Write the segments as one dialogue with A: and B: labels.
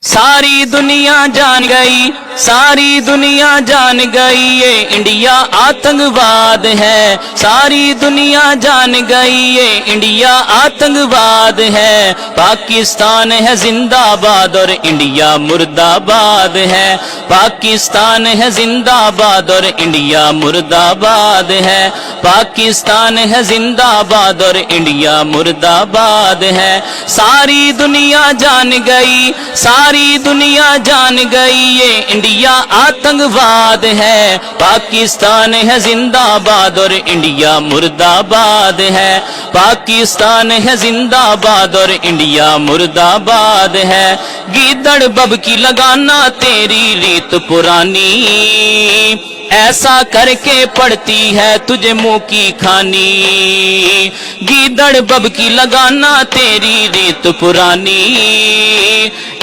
A: सारी दुनिया जान गई, सारी दुनिया जान गई ये इंडिया आतंकवाद है। सारी दुनिया जान गई ये इंडिया आतंकवाद है। पाकिस्तान है जिंदाबाद और इंडिया मुर्दाबाद है। पाकिस्तान है जिंदाबाद और इंडिया मुर्दाबाद है। पाकिस्तान है जिंदाबाद और इंडिया मुर्दाबाद है। सारी दुनिया जान गई, सारी दुनिया जान गई ये इंडिया आतंकवाद है। पाकिस्तान है जिंदाबाद और इंडिया मुर्दाबाद है। पाकिस्तान है जिंदाबाद और इंडिया मुर्दाबाद है। गीदड़ बबकी लगाना तेरी रीत पुरानी, ऐसा करके पड़ती है तुझे मुंह की खानी। गीदड़ बबकी लगाना तेरी रीत पुरानी,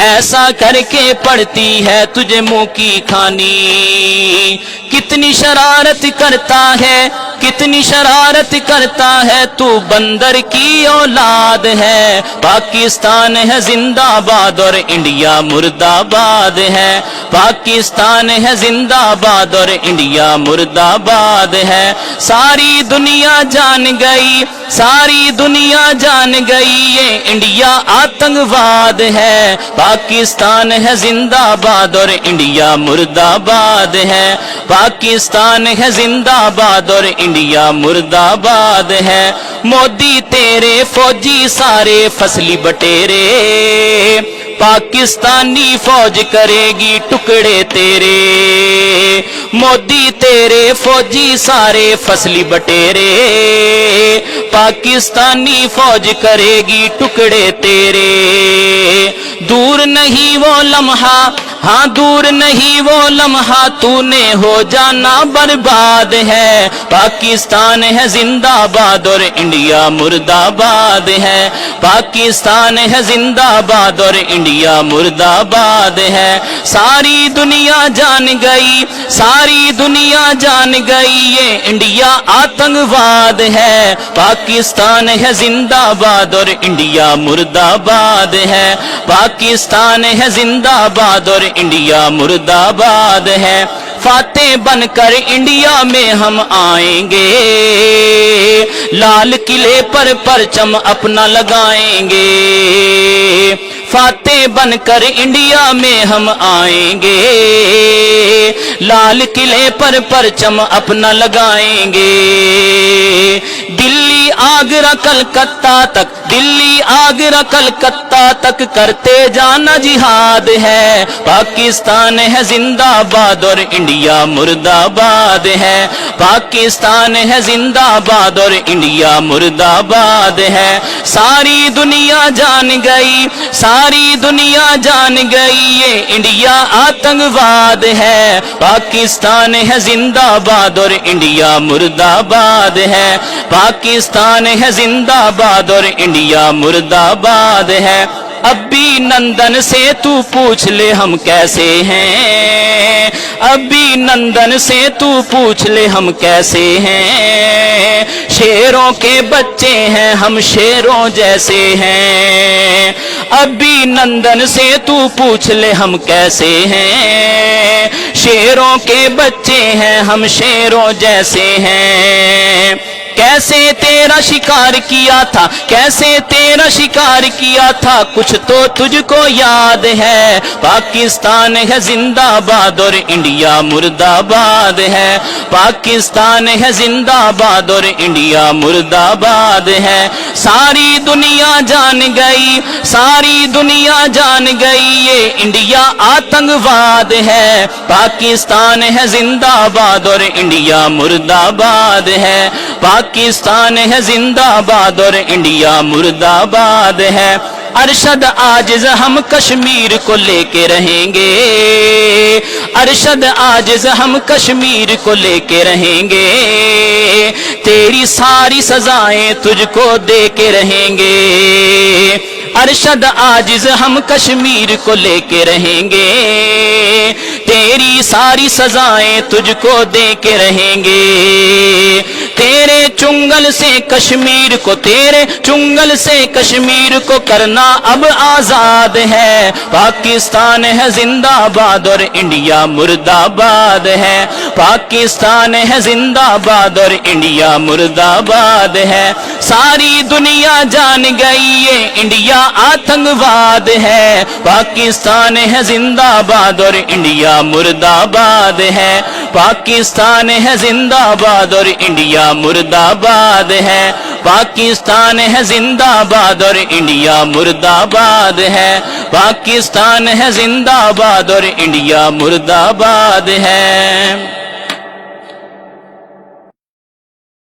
A: ऐसा करके पड़ती है तुझे मुंह की खानी। कितनी शरारत करता है, कितनी शरारत करता है तू बंदर की औलाद है। पाकिस्तान है जिंदाबाद और इंडिया मुर्दाबाद है। पाकिस्तान है जिंदाबाद और इंडिया मुर्दाबाद है। सारी दुनिया जान गई, सारी दुनिया जान गई ये इंडिया आतंकवाद है। पाकिस्तान है जिंदाबाद और इंडिया मुर्दाबाद है। पाकिस्तान है जिंदाबाद और इंडिया मुर्दाबाद है। मोदी तेरे फौजी सारे फसली बटेरे, पाकिस्तानी फौज करेगी टुकड़े तेरे। मोदी तेरे फौजी सारे फसली बटेरे, पाकिस्तानी फौज करेगी टुकड़े तेरे। दूर नहीं वो लम्हा, हाँ दूर नहीं वो लम्हा, तूने हो जाना बर्बाद है। पाकिस्तान है जिंदाबाद और इंडिया मुर्दाबाद है। पाकिस्तान है जिंदाबाद और इंडिया मुर्दाबाद है। सारी दुनिया जान गई, सारी दुनिया जान गई ये इंडिया आतंकवाद है। पाकिस्तान है जिंदाबाद और इंडिया मुर्दाबाद है। पाकिस्तान है जिंदाबाद और इंडिया मुर्दाबाद है। फातेह बनकर इंडिया में हम आएंगे, लाल किले पर परचम अपना लगाएंगे। फातेह बनकर इंडिया में हम आएंगे, लाल किले पर परचम अपना लगाएंगे। दिल्ली आगरा कलकत्ता तक, दिल्ली आगरा कलकत्ता तक करते जाना जिहाद है। पाकिस्तान है जिंदाबाद और इंडिया मुर्दाबाद है। पाकिस्तान है जिंदाबाद और इंडिया मुर्दाबाद है। सारी दुनिया जान गई, सारी दुनिया जान गई ये इंडिया आतंकवाद है। पाकिस्तान है जिंदाबाद और इंडिया मुर्दाबाद है। पाकिस्तान है जिंदाबाद और इंडिया मुर्दाबाद है। अभिनंदन से तू पूछ ले हम कैसे हैं, अभिनंदन से तू पूछ ले हम कैसे हैं। शेरों के बच्चे हैं हम शेरों जैसे हैं। अभिनंदन से तू पूछ ले हम कैसे हैं। शेरों के बच्चे हैं हम शेरों जैसे हैं। कैसे तेरा शिकार किया था, कैसे तेरा शिकार किया था, कुछ तो तुझको याद है। पाकिस्तान है जिंदाबाद और इंडिया मुर्दाबाद है। पाकिस्तान है जिंदाबाद और इंडिया मुर्दाबाद है। सारी दुनिया जान गई, सारी दुनिया जान गई ये इंडिया आतंकवाद है। पाकिस्तान है जिंदाबाद और इंडिया मुर्दाबाद है। पाकिस्तान है जिंदाबाद और इंडिया मुर्दाबाद है। अरशद आजिज हम कश्मीर को लेके रहेंगे, अरशद आजिज हम कश्मीर को लेके रहेंगे। तेरी सारी सजाएं तुझको दे के रहेंगे। ارشد عاجز ہم کشمیر کو لے کے رہیں گے، تیری ساری سزائیں تجھ کو دے کے رہیں گے، تیرے چنگل سے کشمیر کو، تیرے چنگل سے کشمیر کو کرنا اب آزاد ہے، پاکستان ہے زندہ باد اور انڈیا مرد آباد ہے، پاکستان ہے زندہ باد اور انڈیا مرد آباد ہے، ساری دنیا جان گئی یہ انڈیا آتنکواد ہے، پاکستان ہے زندہ باد اور انڈیا مرد آباد ہے، پاکستان ہے زندہ باد اور انڈیا مرد آباد ہے، پاکستان ہے زندہ باد اور انڈیا مرد آباد ہے، پاکستان ہے زندہ باد اور انڈیا مرد آباد ہے۔